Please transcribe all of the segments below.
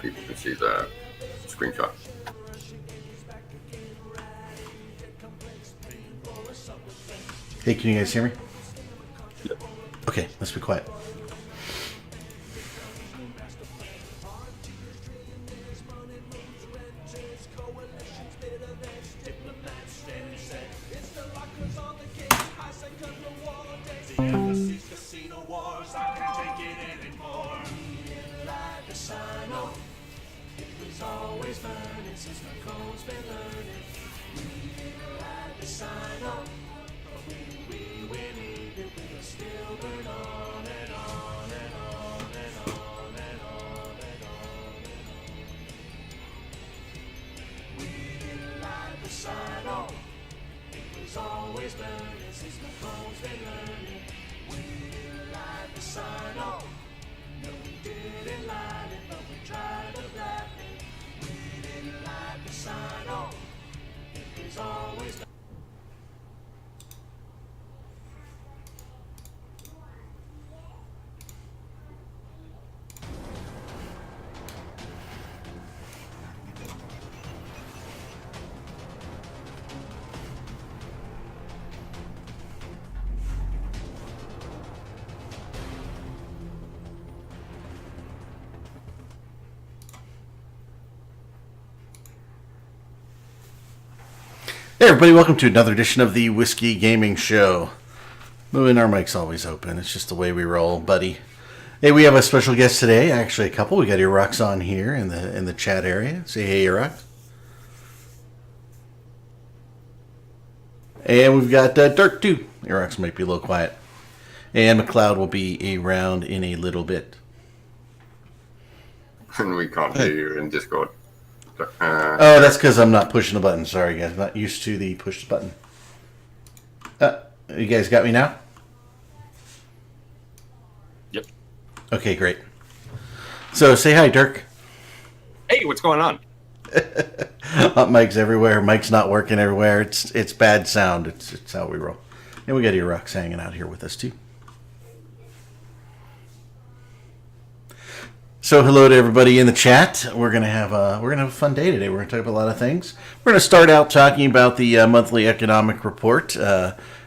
people can see the screenshot. Hey, can you guys hear me? Yep. Okay, let's be quiet. Hey everybody, welcome to another edition of the Whiskey Gaming Show. Moving our mic's always open. It's just the way we roll, buddy. Hey, we have a special guest today. Actually, a couple. We got Irux on here in the chat area. Say hey, Irux. And we've got Dirk too. Irux might be a little quiet. And McLeod will be around in a little bit. And we can't hear you in Discord. Oh, that's because I'm not pushing the button. Sorry, guys. I'm not used to the push button. You guys got me now? Yep. Okay, great. So, say hi, Dirk. Hey, what's going on? Hot mic's everywhere. Mic's not working everywhere. It's bad sound. It's how we roll. And we got Irux hanging out here with us, too. So hello to everybody in the chat. We're gonna have a fun day today. We're gonna talk about a lot of things. We're gonna start out talking about the monthly economic report,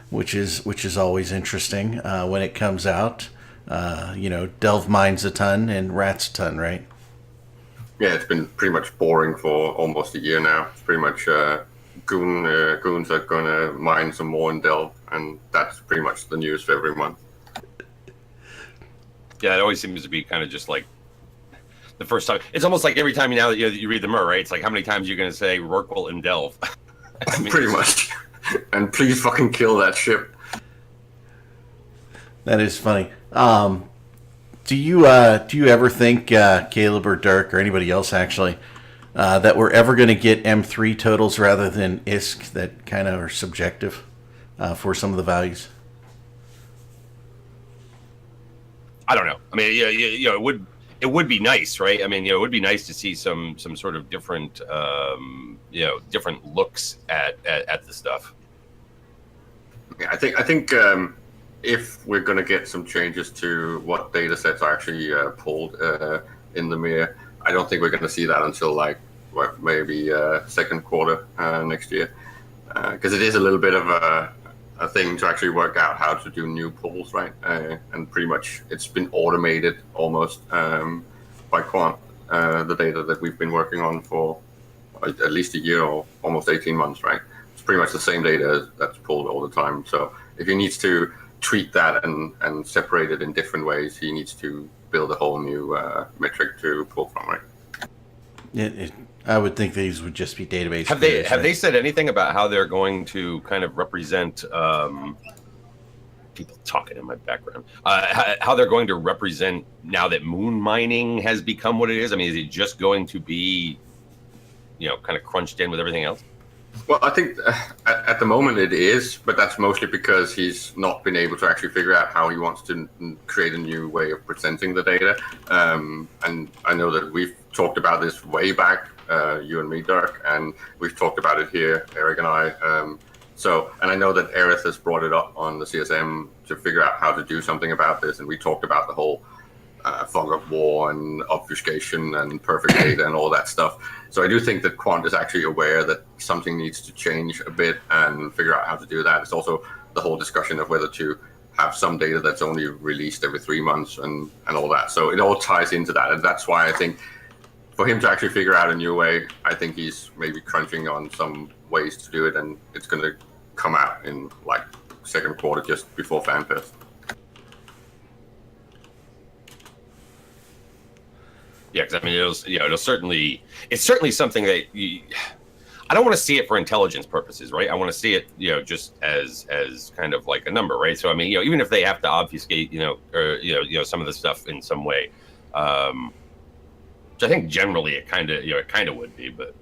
which is always interesting when it comes out. Delve mines a ton and rats a ton, right? Yeah, it's been pretty much boring for almost a year now. It's pretty much goons are gonna mine some more and delve, and that's pretty much the news for every month. Yeah, it always seems to be kind of just like the first time. It's almost like every time you read the Mur, right? It's like how many times you're going to say Rorqual and Delve. I mean, pretty much. And please fucking kill that ship. That is funny. Do you ever think, Caleb or Dirk or anybody else actually, that we're ever going to get M3 totals rather than ISK that kind of are subjective for some of the values? I don't know. I mean, it would be nice, right? I mean, it would be nice to see some sort of different, different looks at the stuff. Yeah, I think if we're going to get some changes to what data sets are actually pulled in the Mir, I don't think we're going to see that until maybe second quarter next year, because it is a little bit of a thing to actually work out how to do new pulls, right? And pretty much it's been automated almost by Quant, the data that we've been working on for at least a year or almost 18 months, right? It's pretty much the same data that's pulled all the time. So if he needs to treat that and separate it in different ways, he needs to build a whole new metric to pull from, right? I would think these would just be database. Have they said anything about how they're going to kind of represent people talking in my background? How they're going to represent now that moon mining has become what it is? I mean, is it just going to be, kind of crunched in with everything else? Well, I think at the moment it is, but that's mostly because he's not been able to actually figure out how he wants to create a new way of presenting the data. And I know that we've talked about this way back, you and me, Dirk, and we've talked about it here, Eric and I. And I know that Aerith has brought it up on the CSM to figure out how to do something about this, and we talked about the whole fog of war and obfuscation and perfect data and all that stuff. So I do think that Quant is actually aware that something needs to change a bit and figure out how to do that. It's also the whole discussion of whether to have some data that's only released every 3 months and all that. So it all ties into that. And that's why I think for him to actually figure out a new way, I think he's maybe crunching on some ways to do it, and it's going to come out in like second quarter, just before FanFest. Yeah, because I mean, it's certainly something that I don't want to see it for intelligence purposes, right? I want to see it, just as kind of like a number, right? So I mean, even if they have to obfuscate, or some of the stuff in some way, which I think generally it kind of would be, but.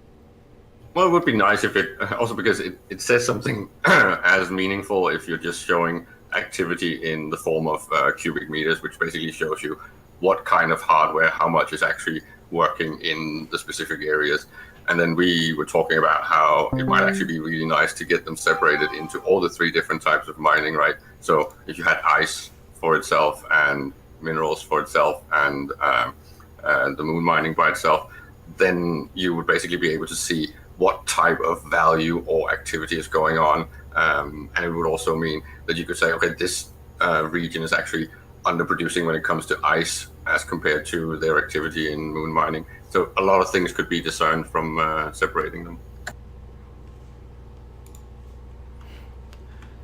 Well, it would be nice if it also, because it says something as meaningful if you're just showing activity in the form of cubic meters, which basically shows you what kind of hardware, how much is actually working in the specific areas. And then we were talking about how it might actually be really nice to get them separated into all the 3 different types of mining, right? So if you had ice for itself and minerals for itself and the moon mining by itself, then you would basically be able to see what type of value or activity is going on. And it would also mean that you could say, okay, this region is actually underproducing when it comes to ice as compared to their activity in moon mining. So a lot of things could be discerned from separating them.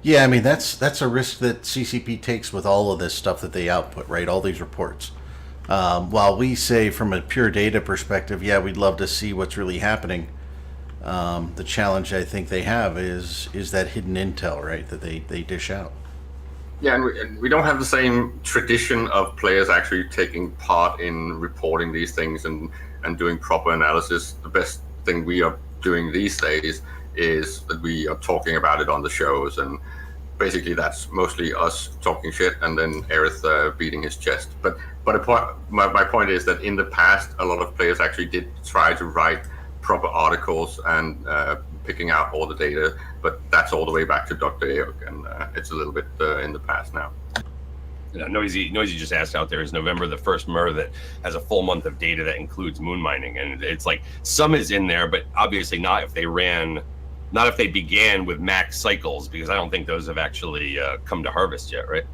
Yeah, I mean, that's a risk that CCP takes with all of this stuff that they output, right? All these reports. While we say from a pure data perspective, yeah, we'd love to see what's really happening. The challenge I think they have is that hidden intel, right, that they dish out. Yeah, and we don't have the same tradition of players actually taking part in reporting these things and doing proper analysis. The best thing we are doing these days is that we are talking about it on the shows, and basically that's mostly us talking shit and then Aerith beating his chest. But my point is that in the past, a lot of players actually did try to write proper articles and picking out all the data, but that's all the way back to Dr. Aok, and it's a little bit in the past now. Noisy just asked out there, is November the first MER that has a full month of data that includes moon mining? And it's like some is in there, but obviously not if they began with max cycles, because I don't think those have actually come to harvest yet, right?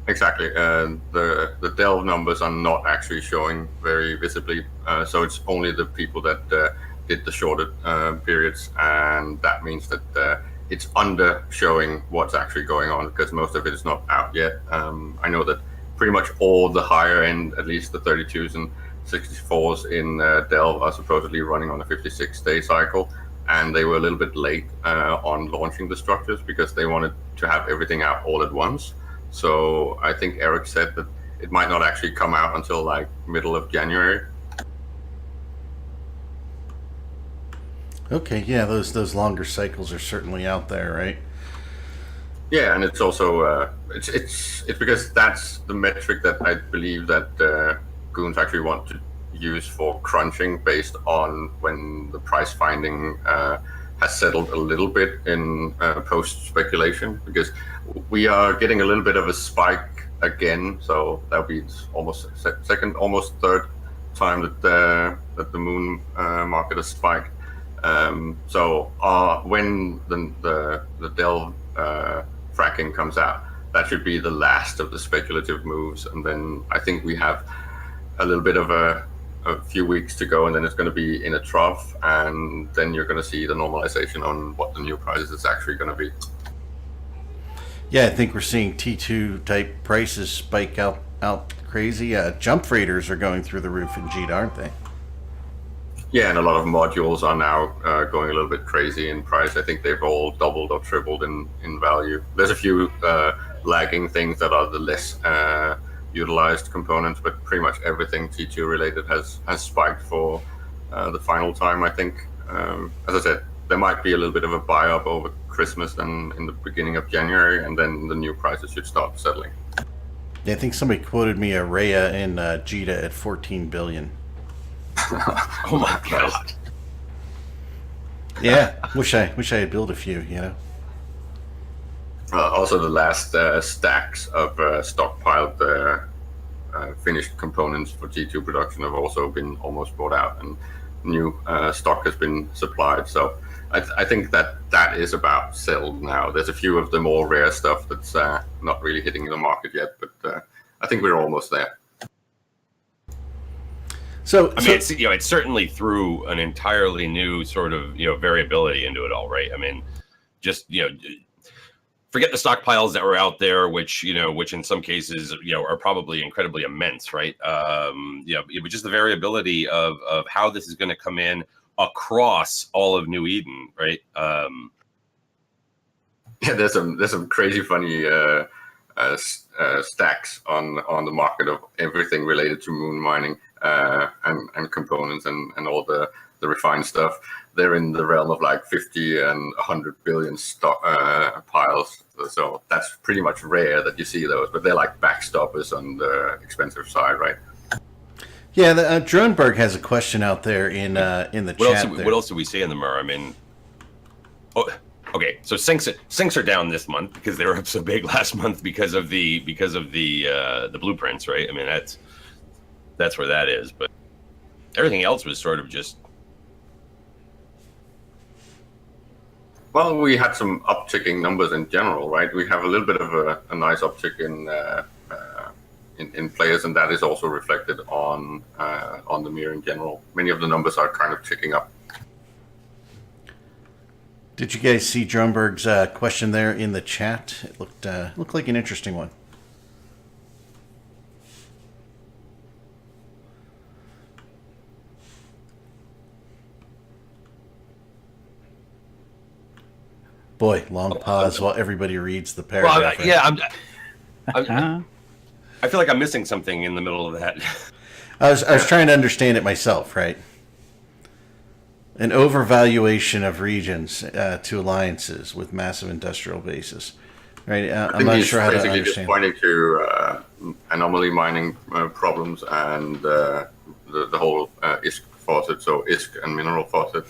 Exactly. The Delve numbers are not actually showing very visibly, so it's only the people that did the shorter periods, and that means that it's under showing what's actually going on, because most of it is not out yet. I know that pretty much all the higher end, at least the 32s and 64s in Delve, are supposedly running on a 56-day cycle, and they were a little bit late on launching the structures because they wanted to have everything out all at once. So I think Eric said that it might not actually come out until like middle of January. Okay, yeah, those longer cycles are certainly out there, right? Yeah, and it's also it's because that's the metric that I believe that goons actually want to use for crunching, based on when the price finding has settled a little bit in post speculation, because we are getting a little bit of a spike again. So that'll be almost second, almost third time that the moon market has spiked. So when the Delve fracking comes out, that should be the last of the speculative moves, and then I think we have a little bit of a few weeks to go, and then it's going to be in a trough, and then you're going to see the normalization on what the new prices is actually going to be. Yeah, I think we're seeing T2 type prices spike out crazy. Jump freighters are going through the roof in JITA, aren't they? Yeah, and a lot of modules are now going a little bit crazy in price. I think they've all doubled or tripled in value. There's a few lagging things that are the less utilized components, but pretty much everything T2 related has spiked for the final time, I think. As I said, there might be a little bit of a buy up over Christmas and in the beginning of January, and then the new prices should start settling. Yeah, I think somebody quoted me a Rhea in JITA at 14 billion. Oh my god! Yeah, wish I had built a few. Also, the last stacks of stockpiled finished components for G2 production have also been almost brought out, and new stock has been supplied. So I think that is about settled now. There's a few of the more rare stuff that's not really hitting the market yet, but I think we're almost there. So I mean, it's certainly threw an entirely new sort of variability into it all, right? I mean, just forget the stockpiles that were out there, which in some cases are probably incredibly immense, right? But just the variability of how this is going to come in across all of New Eden, right? Yeah, there's some crazy funny stacks on the market of everything related to moon mining and components and all the refined stuff. They're in the realm of like 50 and 100 billion piles. So that's pretty much rare that you see those, but they're like backstoppers on the expensive side, right? Yeah, Dronberg has a question out there in the chat. What else do we see in the Mer? I mean, okay, so sinks are down this month because they were up so big last month because of the blueprints, right? I mean, that's where that is, but everything else was sort of just. Well, we had some upticking numbers in general, right? We have a little bit of a nice uptick in players, and that is also reflected on the Mir in general. Many of the numbers are kind of ticking up. Did you guys see Dronberg's question there in the chat? It looked like an interesting one. Boy, long pause while everybody reads the paragraph. Well, yeah, I feel like I'm missing something in the middle of that. I was trying to understand it myself, right? An overvaluation of regions to alliances with massive industrial bases, right? I'm not sure how to understand. Just pointing to anomaly mining problems and the whole ISK faucet, so ISK and mineral faucet,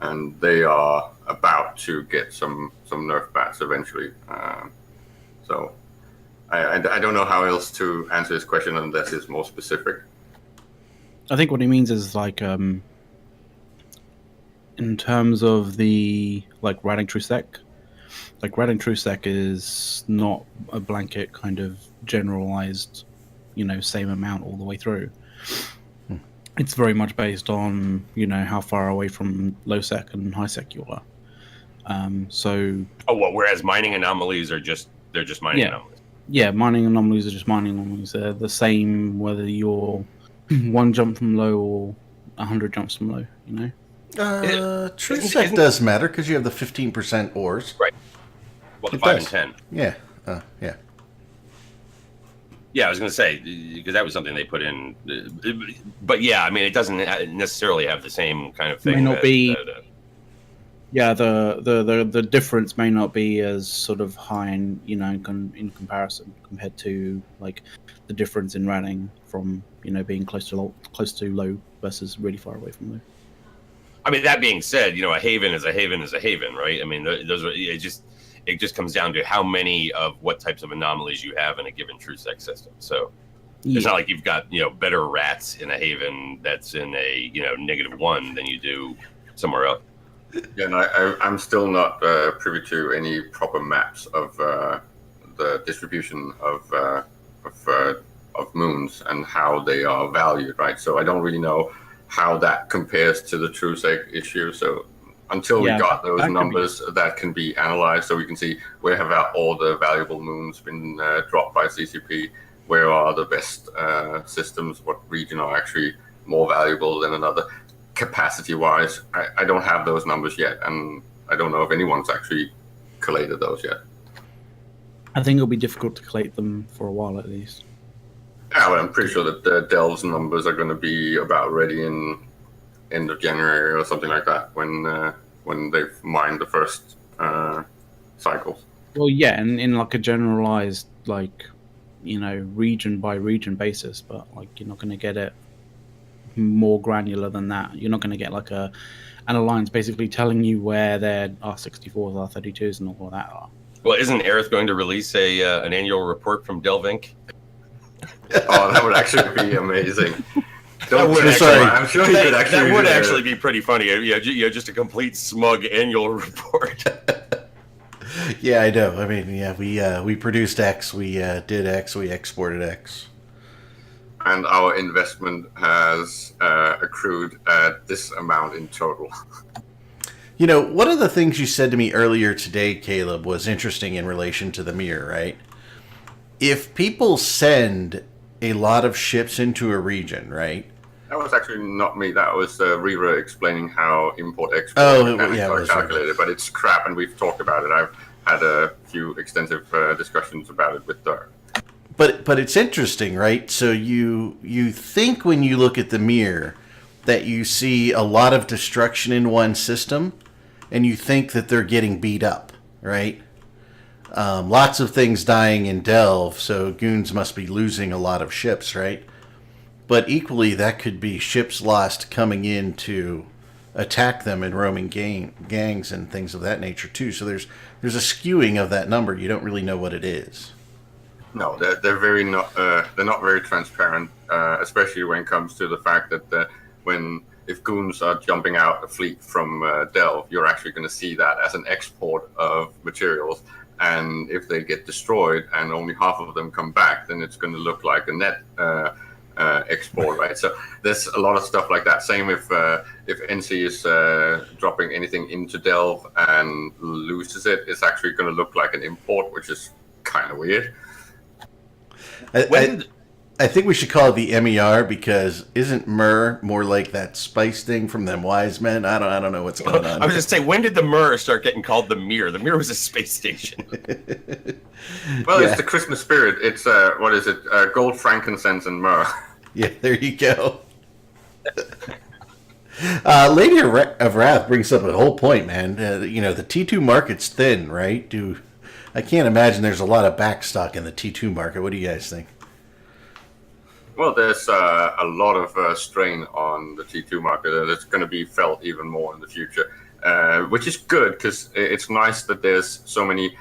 and they are about to get some nerf bats eventually. So I don't know how else to answer this question unless it's more specific. I think what he means is like in terms of the Rading Trusek, Rading Trusek is not a blanket kind of generalized, same amount all the way through. It's very much based on how far away from low sec and high sec you are. Whereas mining anomalies they're just mining anomalies. Yeah, mining anomalies are just mining anomalies. They're the same whether you're one jump from low or 100 jumps from low. Trusek does matter because you have the 15% ores. Right. Well, the 5 and 10. Yeah. Yeah. Yeah, I was going to say, because that was something they put in. But yeah, I mean, it doesn't necessarily have the same kind of thing. May not be. Yeah, the difference may not be as sort of high in comparison compared to the difference in Rading from being close to low versus really far away from low. I mean, that being said, a haven is a haven is a haven, right? I mean, those are it just comes down to how many of what types of anomalies you have in a given Trusek system. So it's not like you've got better rats in a haven that's in a -1 than you do somewhere else. Yeah, and I'm still not privy to any proper maps of the distribution of moons and how they are valued, right? So I don't really know how that compares to the Trusek issue. So until we got those numbers that can be analyzed, so we can see where have all the valuable moons been dropped by CCP, where are the best systems, what region are actually more valuable than another. Capacity-wise, I don't have those numbers yet, and I don't know if anyone's actually collated those yet. I think it'll be difficult to collate them for a while at least. Yeah, but I'm pretty sure that the Delves numbers are going to be about ready in end of January or something like that when they've mined the first cycles. Well, yeah, and in a generalized region by region basis, but you're not going to get it more granular than that. You're not going to get an alliance basically telling you where their R64s, R32s, and all of that are. Well, isn't Aerith going to release an annual report from Delve Inc.? Oh, that would actually be amazing. That would I'm sure he could actually. That would actually be pretty funny. Just a complete smug annual report. Yeah, I know. I mean, yeah, we produced X, we did X, we exported X. And our investment has accrued at this amount in total. You know, one of the things you said to me earlier today, Caleb, was interesting in relation to the mirror, right? If people send a lot of ships into a region, right? That was actually not me. That was Rira explaining how import-export mechanics are calculated. But it's crap, and we've talked about it. I've had a few extensive discussions about it with Dirk. But it's interesting, right? So you think when you look at the mirror that you see a lot of destruction in one system, and you think that they're getting beat up, right? Lots of things dying in Delve, so goons must be losing a lot of ships, right? But equally, that could be ships lost coming in to attack them and roaming gangs and things of that nature too. So there's a skewing of that number. You don't really know what it is. No, they're very not they're not very transparent, especially when it comes to the fact that if goons are jumping out a fleet from Delve, you're actually going to see that as an export of materials. And if they get destroyed and only half of them come back, then it's going to look like a net export, right? So there's a lot of stuff like that. Same if NC is dropping anything into Delve and loses it, it's actually going to look like an import, which is kind of weird. I think we should call it the MER because isn't MER more like that spice thing from them wise men? I don't know what's going on. I was just saying, when did the MER start getting called the Mir? The Mir was a space station. Well, It's the Christmas spirit. It's what is it? Gold, frankincense, and myrrh. Yeah, there you go. Lady of Wrath brings up a whole point, man. The T2 market's thin, right? I can't imagine there's a lot of backstock in the T2 market. What do you guys think? Well, there's a lot of strain on the T2 market, and it's going to be felt even more in the future, which is good because it's nice that there's so many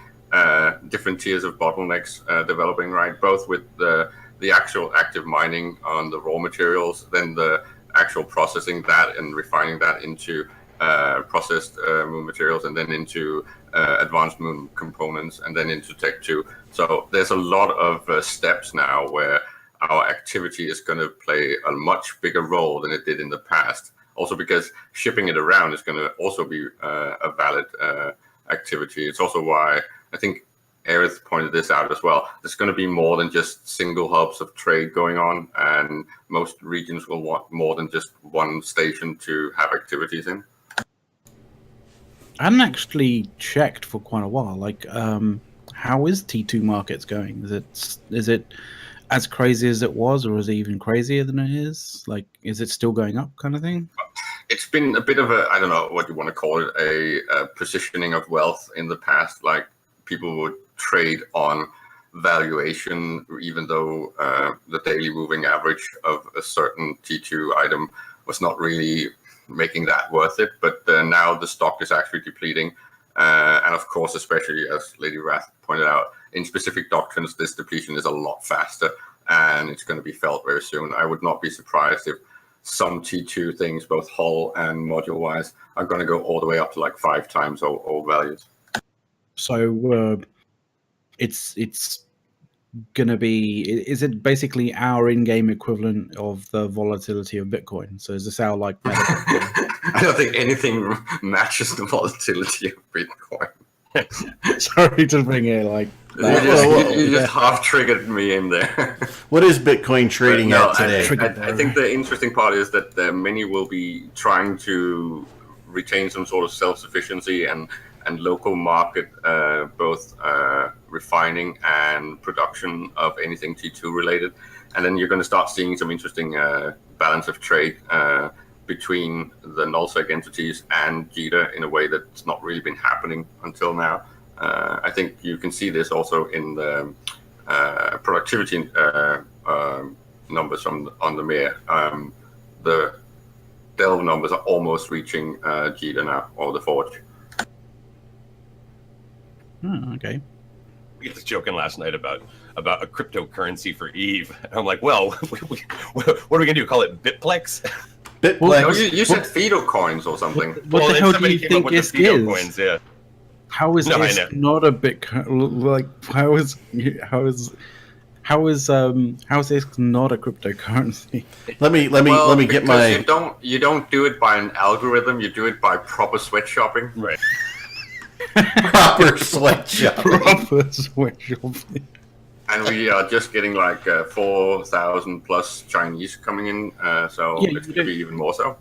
different tiers of bottlenecks developing, right? Both with the actual active mining on the raw materials, then the actual processing that and refining that into processed Moon materials, and then into advanced Moon components, and then into Tech 2. So there's a lot of steps now where our activity is going to play a much bigger role than it did in the past. Also because shipping it around is going to also be a valid activity. It's also why I think Aerith pointed this out as well. There's going to be more than just single hubs of trade going on, and most regions will want more than just one station to have activities in. I hadn't actually checked for quite a while. Like, how is T2 markets going? Is it as crazy as it was, or is it even crazier than it is? Like, is it still going up, kind of thing? It's been a bit of a, I don't know what you want to call it, a positioning of wealth in the past. Like, people would trade on valuation, even though the daily moving average of a certain T2 item was not really making that worth it. But now the stock is actually depleting. And of course, especially as Lady Wrath pointed out, in specific doctrines, this depletion is a lot faster, and it's going to be felt very soon. I would not be surprised if some T2 things, both hull and module-wise, are going to go all the way up to like 5 times old values. So it's going to be, is it basically our in-game equivalent of the volatility of Bitcoin? So is this our like... I don't think anything matches the volatility of Bitcoin. Sorry to bring it like that. You just half triggered me in there. What is Bitcoin trading at today? I think the interesting part is that many will be trying to retain some sort of self-sufficiency and local market, both refining and production of anything T2 related. And then you're going to start seeing some interesting balance of trade between the nullsec entities and JITA in a way that's not really been happening until now. I think you can see this also in the productivity numbers on the Mir. The Delve numbers are almost reaching JITA now, or the Forge. Okay. We was joking last night about a cryptocurrency for Eve. And I'm like, well, what are we gonna do? Call it Bitplex? Bitplex. No, you said Fido coins or something. What the hell do you think ISK ISK is? coins? Yeah. How is No, I ISK know. not a Bitcoin? Like, how is ISK not a cryptocurrency? Let me get because my. you don't do it by an algorithm. You do it by proper sweat shopping. Right. Proper sweatshop. Proper sweatshop. And we are just getting like 4,000 plus Chinese coming in, so Yeah, it's you going to be don't- even more so.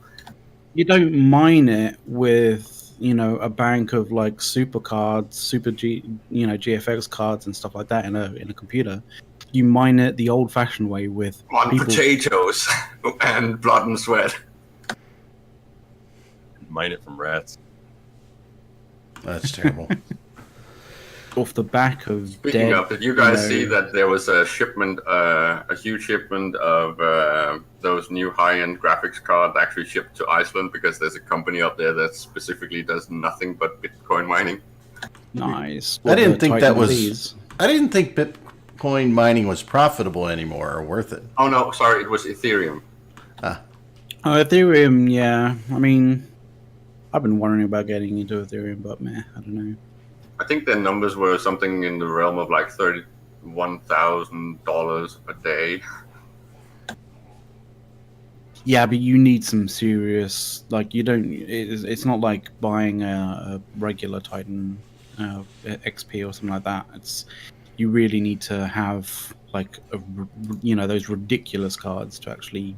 You don't mine it with, a bank of like super cards, GFX cards and stuff like that in a computer. You mine it the old-fashioned way with On people. potatoes and blood and sweat. Mine it from rats. That's terrible. Off the back of Speaking dead, of, did you guys know- see that there was a shipment, a huge shipment of those new high-end graphics cards actually shipped to Iceland because there's a company out there that specifically does nothing but Bitcoin mining? Nice. I didn't The think that Titan was. Bs. I didn't think Bitcoin mining was profitable anymore or worth it. Oh no, sorry, it was Ethereum. Oh, Ethereum, yeah. I mean, I've been wondering about getting into Ethereum, but meh, I don't know. I think their numbers were something in the realm of like $31,000 a day. Yeah, but you need some serious, like, you don't. It's not like buying a regular Titan XP or something like that. You really need to have like those ridiculous cards to actually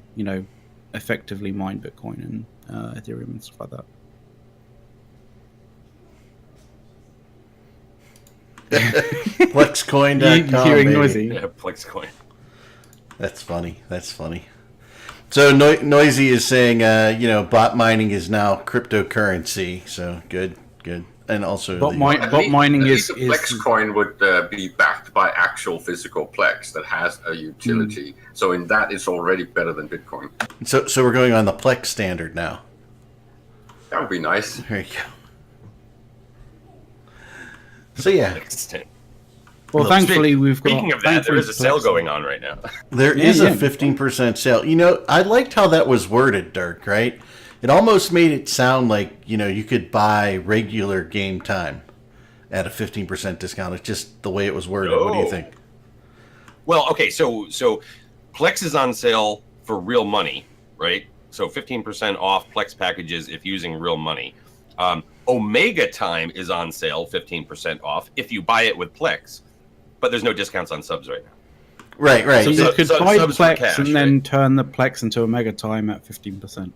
effectively mine Bitcoin and Ethereum and stuff like that. Plexcoin.com. Hearing baby. noisy. Yeah, Plexcoin. That's funny. That's funny. So Noisy is saying, bot mining is now cryptocurrency. So good. And also, Bot mining at is least a Plexcoin would be backed by actual physical Plex that has a utility. So in that, it's already better than Bitcoin. so we're going on the Plex standard now. That would be nice. There you go. So yeah, well, thankfully we've got. Speaking of that, there is a sale Plex- going on right now. there Yeah, is yeah. a 15% sale. I liked how that was worded, Dirk. Right? It almost made it sound like you could buy regular game time at a 15% discount. It's just the way it was worded. What do you Oh. think? Well, okay, so Plex is on sale for real money, right? So 15% off Plex packages if using real money. Omega Time is on sale, 15% off if you buy it with Plex, but there's no discounts on subs right now. Right. So you could buy subs for Plex cash, and then turn the Plex into Omega Time at 15%.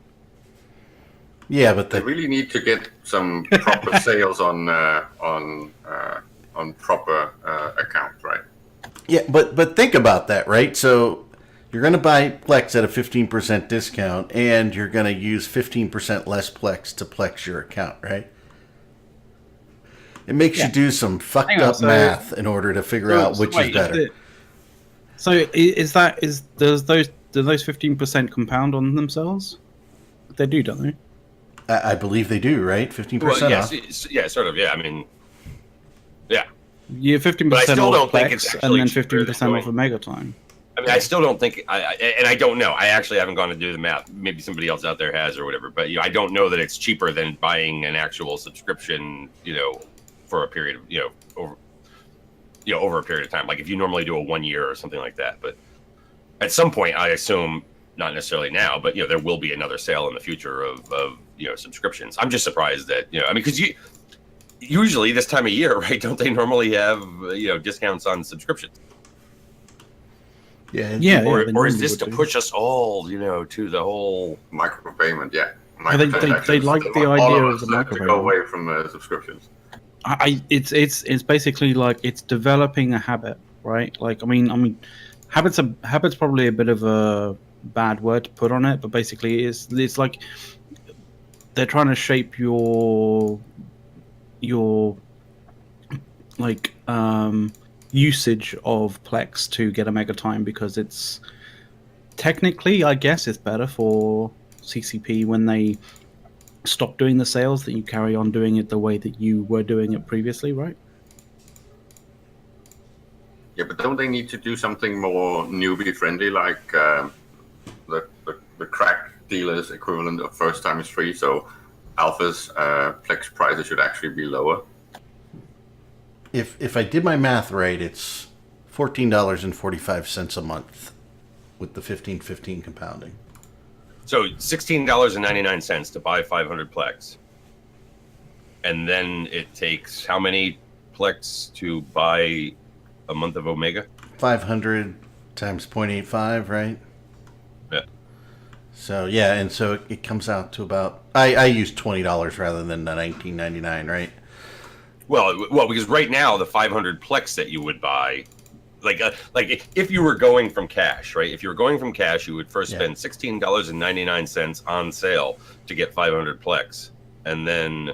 Yeah, but They really need to get some proper sales on proper accounts, right? Yeah, but think about that, right? So you're going to buy Plex at a 15% discount, and you're going to use 15% less Plex to Plex your account, right? It makes you do some fucked Hang on, up so- math in order to figure out which is better. Do those 15% compound on themselves? They do, don't they? I believe they do, right? 15% Well, yes, off. yeah, sort of. Yeah, I mean, yeah. Yeah, 15% But I still off don't think it's Plex actually and then cheaper than 15% off going- Omega Time. I mean, I still don't think, and I don't know. I actually haven't gone to do the math. Maybe somebody else out there has or whatever. But I don't know that it's cheaper than buying an actual subscription. For a period of over a period of time. Like if you normally do a 1 year or something like that. But at some point, I assume not necessarily now, but there will be another sale in the future of subscriptions. I'm just surprised that because usually this time of year, right? Don't they normally have discounts on subscriptions? Yeah. Yeah, Or they is normally this would to do. push us all to the whole? Micropayment, yeah. They Microtransactions. like They the want all idea of of us the to micropayment. go away from subscriptions. It's basically like it's developing a habit, right? Like I mean, habits probably a bit of a bad word to put on it, but basically it's like they're trying to shape your like usage of Plex to get Omega Time because it's technically, I guess, it's better for CCP when they stop doing the sales that you carry on doing it the way that you were doing it previously, right? Yeah, but don't they need to do something more newbie friendly, like the crack dealers equivalent of first time is free? So Alpha's Plex prices should actually be lower. If I did my math right, it's $14.45 a month with the 15/15 compounding. So $16.99 to buy 500 Plex. And then it takes how many Plex to buy a month of Omega? 500 times 0.85, right? Yeah. So yeah, and so it comes out to about I use $20 rather than the $19.99, right? Well, because right now the 500 Plex that you would buy, like if you were going from cash, right? If you were going from cash, you would first spend $16.99 on sale to get 500 Plex, and then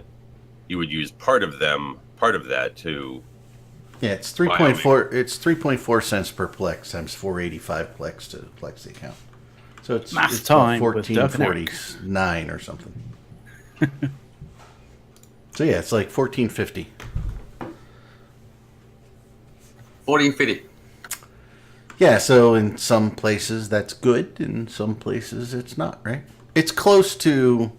you would use part of that to. Yeah, it's 3.4. It's 3.4 cents per Plex times 485 Plex to Plex the account. So it's Math time with 14.49 or something. So yeah, it's like 14.50. 14.50. Yeah, so in some places that's good, in some places it's not, right? It's close to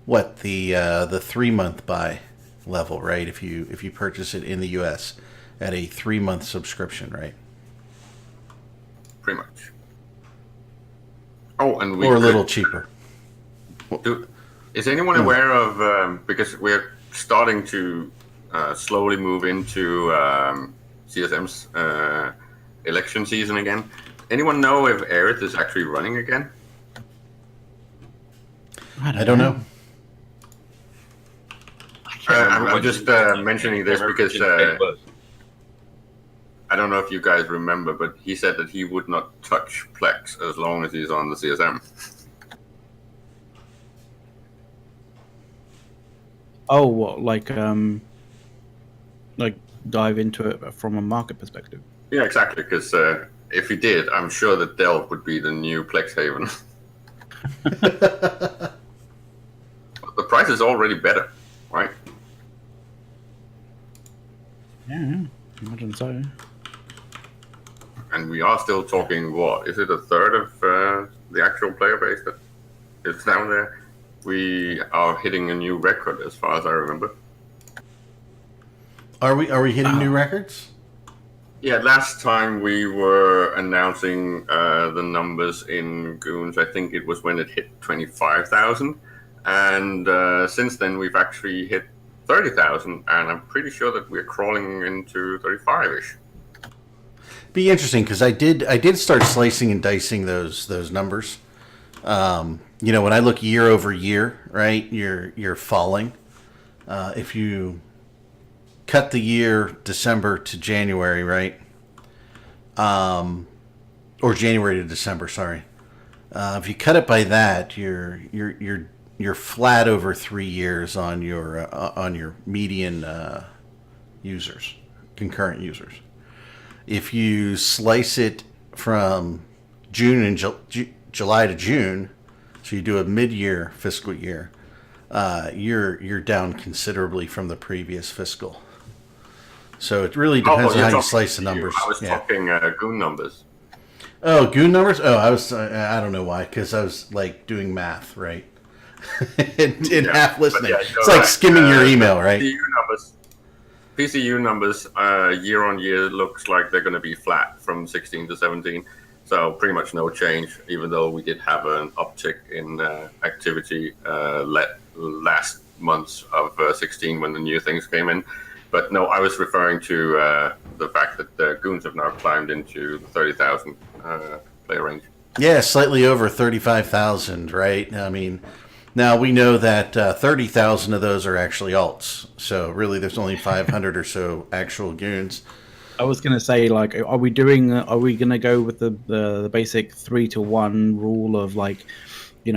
what the 3-month buy level, right? If you purchase it in the U.S. at a 3-month subscription, right? Pretty much. Oh, and Or a little cheaper. Is anyone aware of, because we're starting to slowly move into CSM's election season again. Anyone know if Aerith is actually running again? I don't know. I'm just mentioning this because I don't know if you guys remember, but he said that he would not touch Plex as long as he's on the CSM. Oh, what, like dive into it from a market perspective? Yeah, exactly. Because if he did, I'm sure that Delve would be the new Plex haven. The price is already better, right? Yeah, imagine so. And we are still talking, what, is it a third of the actual player base that is down there? We are hitting a new record as far as I remember. Are we hitting new records? Yeah, last time we were announcing the numbers in Goons, I think it was when it hit 25,000. And since then we've actually hit 30,000, and I'm pretty sure that we're crawling into 35-ish. Be interesting because I did start slicing and dicing those numbers. When I look year over year, right, you're falling. If you cut the year December to January, right, or January to December, sorry. If you cut it by that, you're flat over 3 years on your median users, concurrent users. If you slice it from June and July to June, so you do a mid-year fiscal year, you're down considerably from the previous fiscal. So it really depends on how you slice the numbers. I was talking Goon numbers. Oh, Goon numbers? Oh, I don't know why, because I was like doing math, right? and half listening. It's like skimming your email, right? PCU numbers year on year looks like they're going to be flat from 16 to 17. So pretty much no change, even though we did have an uptick in activity last months of 16 when the new things came in. But no, I was referring to the fact that the Goons have now climbed into the 30,000 player range. Yeah, slightly over 35,000, right? I mean, now we know that 30,000 of those are actually alts. So really, there's only 500 or so actual Goons. I was going to say, like, are we going to go with the basic 3-to-1 rule of like 2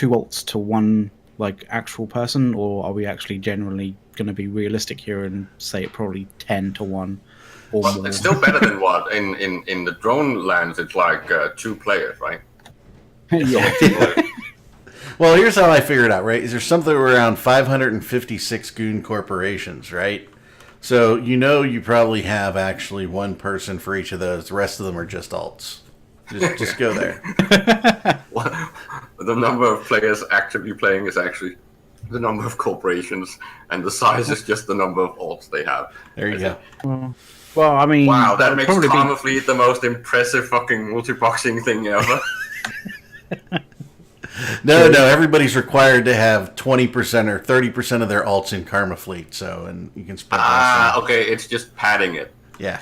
alts to 1 like actual person, or are we actually generally going to be realistic here and say it probably 10-to-1 or more? It's still better than what in the drone lands. It's like 2 players, right? Yeah. Well, here's how I figured it out, right? Is there something around 556 Goon corporations, right? So you probably have actually one person for each of those. The rest of them are just alts. Just go there. The number of players actively playing is actually the number of corporations, and the size is just the number of alts they have. There you go. Well, I mean, Wow, that it'll makes probably be- Karma Fleet the most impressive fucking multiboxing thing ever. No, everybody's required to have 20% or 30% of their alts in Karma Fleet. So, and you can spend. Okay, it's just padding it. Yeah.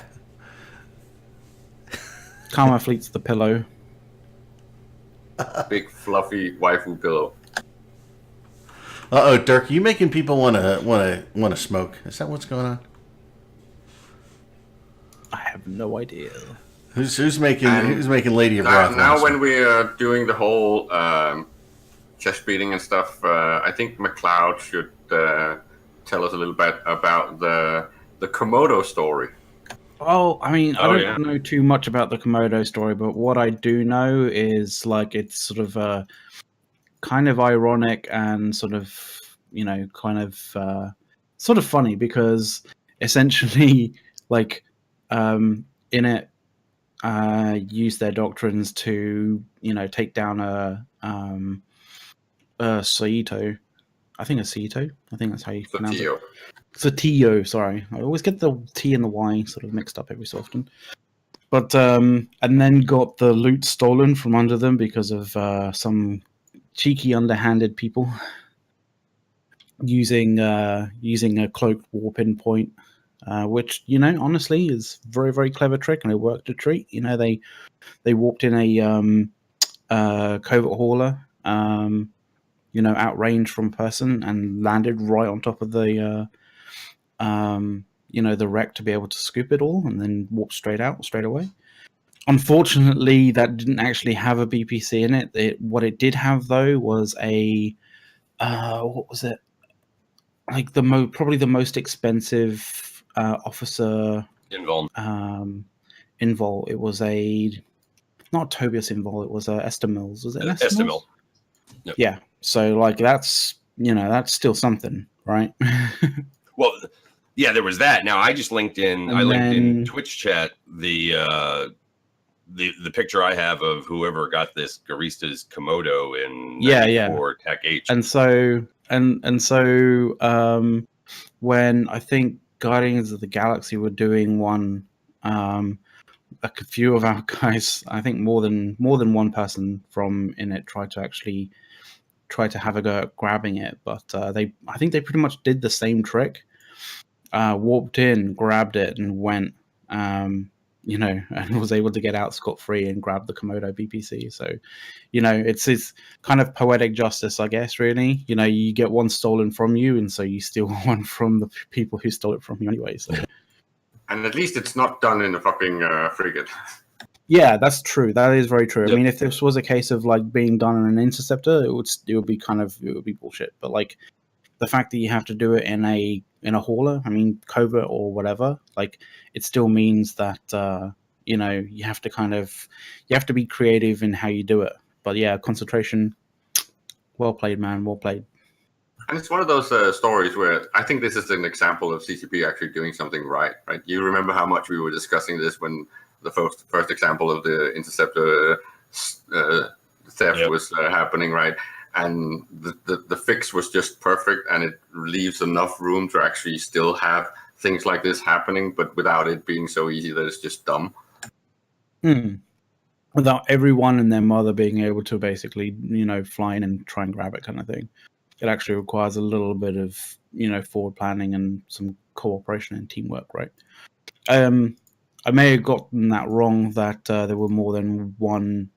Karma Fleet's the pillow. Big fluffy waifu pillow. Dirk, you making people want to smoke? Is that what's going on? I have no idea. Who's making Lady of Wrath? Now when we are doing the whole chest beating and stuff, I think McLeod should tell us a little bit about the Komodo story. Oh, I mean, I Oh, don't yeah. know too much about the Komodo story, but what I do know is like it's sort of kind of ironic and sort of sort of funny because essentially like in it use their doctrines to take down a Saito. I think it's Saito. I think that's how you pronounce it. Satio. Satio, sorry. I always get the T and the Y sort of mixed up every so often. But and then got the loot stolen from under them because of some cheeky, underhanded people using a cloaked warp in point, which honestly is very, very clever trick, and it worked a treat. They warped in a covert hauler, outrange from person, and landed right on top of the the wreck to be able to scoop it all, and then warp straight away. Unfortunately, that didn't actually have a BPC in it. What it did have though was a what was it? Like probably the most expensive officer Invuln. invol. It was not Tobias invol. It was Estamils. Was it an Estamil. Yep. Yeah. So like that's still something, right? Well, yeah, there was that. Now I just linked in. And I linked in then- Twitch chat the picture I have of whoever got this Garista's Komodo in Yeah. 94 Tech H. And so when I think Guardians of the Galaxy were doing one, a few of our guys, I think more than one person from in it tried to have a go at grabbing it, but I think they pretty much did the same trick, warped in, grabbed it, and went, and was able to get out scot-free and grab the Komodo BPC. So, it's kind of poetic justice, I guess, really. You get one stolen from you, and so you steal one from the people who stole it from you anyway. So. And at least it's not done in a fucking frigate. Yeah, that's true. That is very true. Yep. I mean, if this was a case of like being done in an interceptor, it would be bullshit. But like the fact that you have to do it in a hauler, I mean, covert or whatever, like it still means that you have to be creative in how you do it. But yeah, concentration. Well played, man. Well played. And it's one of those stories where I think this is an example of CCP actually doing something right. You remember how much we were discussing this when the first example of the interceptor theft Yep. was happening, right? And the fix was just perfect, and it leaves enough room to actually still have things like this happening, but without it being so easy that it's just dumb. Without everyone and their mother being able to basically, fly in and try and grab it, kind of thing. It actually requires a little bit of, forward planning and some cooperation and teamwork, right? I may have gotten that wrong, that there were more than one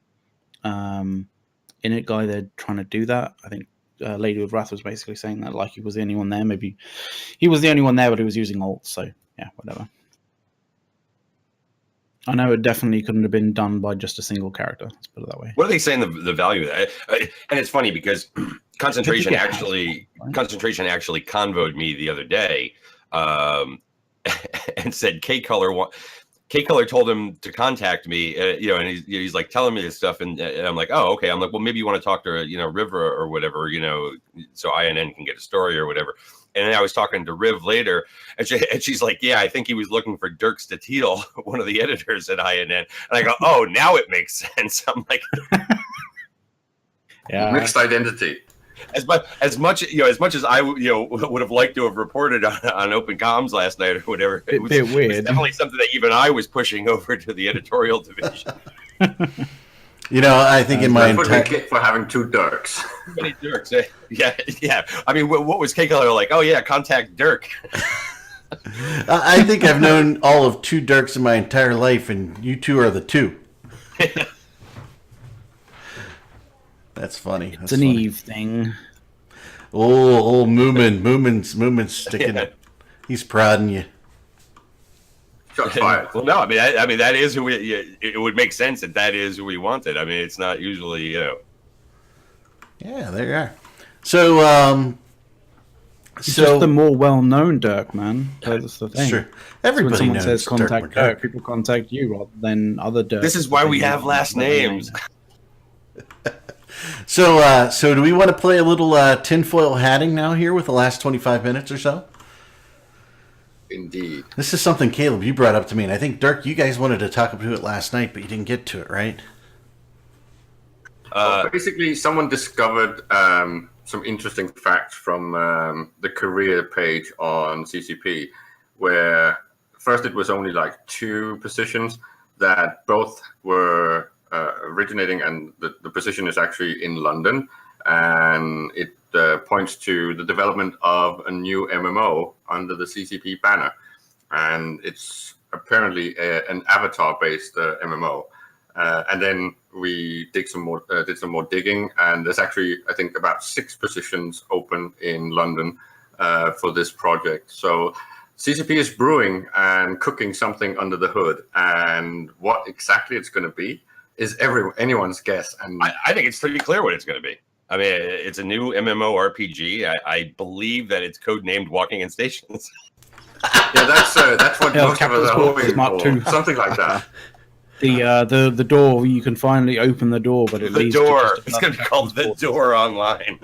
Init guy there trying to do that. I think Lady of Wrath was basically saying that like he was the only one there. Maybe he was the only one there, but he was using alt. So yeah, whatever. I know it definitely couldn't have been done by just a single character. Let's put it that way. What are they saying the value of that? And it's funny because concentration Yeah. actually convoed me the other day and said K Color K Killer told him to contact me, and he's like telling me this stuff, and I'm like, oh, okay. I'm like, well, maybe you want to talk to River or whatever, so INN can get a story or whatever. And then I was talking to Riv later, and she's like, yeah, I think he was looking for Dirk Statiel, one of the editors at INN. And I go, oh, now it makes sense. I'm like, Yeah. Mixed identity. as much as I would have liked to have reported on Open Comms last night or whatever. It was weird. definitely something that even I was pushing over to the editorial division. I think in my That's what we entire get for having two Dirks. Many Dirks, yeah. I mean, what was K Killer like? Oh yeah, contact Dirk. I think I've known all of two Dirks in my entire life, and you two are the two. That's funny. It's an Eve thing. Old Moomin's sticking it. He's prodding you. Shots fired. Well, no, I mean that is who we. It would make sense that is who we wanted. I mean, it's not usually Yeah, there you are. So, It's just the more well-known Dirk, man. That's the thing. sure. So Everybody when someone knows says contact McGurk. Dirk, people contact you rather than other Dirk. This is why we have last names. So do we want to play a little tinfoil hatting now here with the last 25 minutes or so? Indeed. This is something, Caleb, you brought up to me, and I think, Dirk, you guys wanted to talk about it last night, but you didn't get to it, right? Basically, someone discovered some interesting facts from the career page on CCP, where first it was only like 2 positions that both were originating, and the position is actually in London, and it points to the development of a new MMO under the CCP banner, and it's apparently an Avatar-based MMO. And then we did some more digging, and there's actually, I think, about 6 positions open in London for this project. So CCP is brewing and cooking something under the hood, and what exactly it's going to be is anyone's guess. And I think it's pretty clear what it's going to be. I mean, it's a new MMORPG. I believe that it's codenamed Walking in Stations. yeah, that's what Yeah, most of Capital us are Sports hoping Smart for. 2. Something like that. The door, you can finally open the door, but it The leads Door. to just It's going to be another called The Capital Sports. Door Online.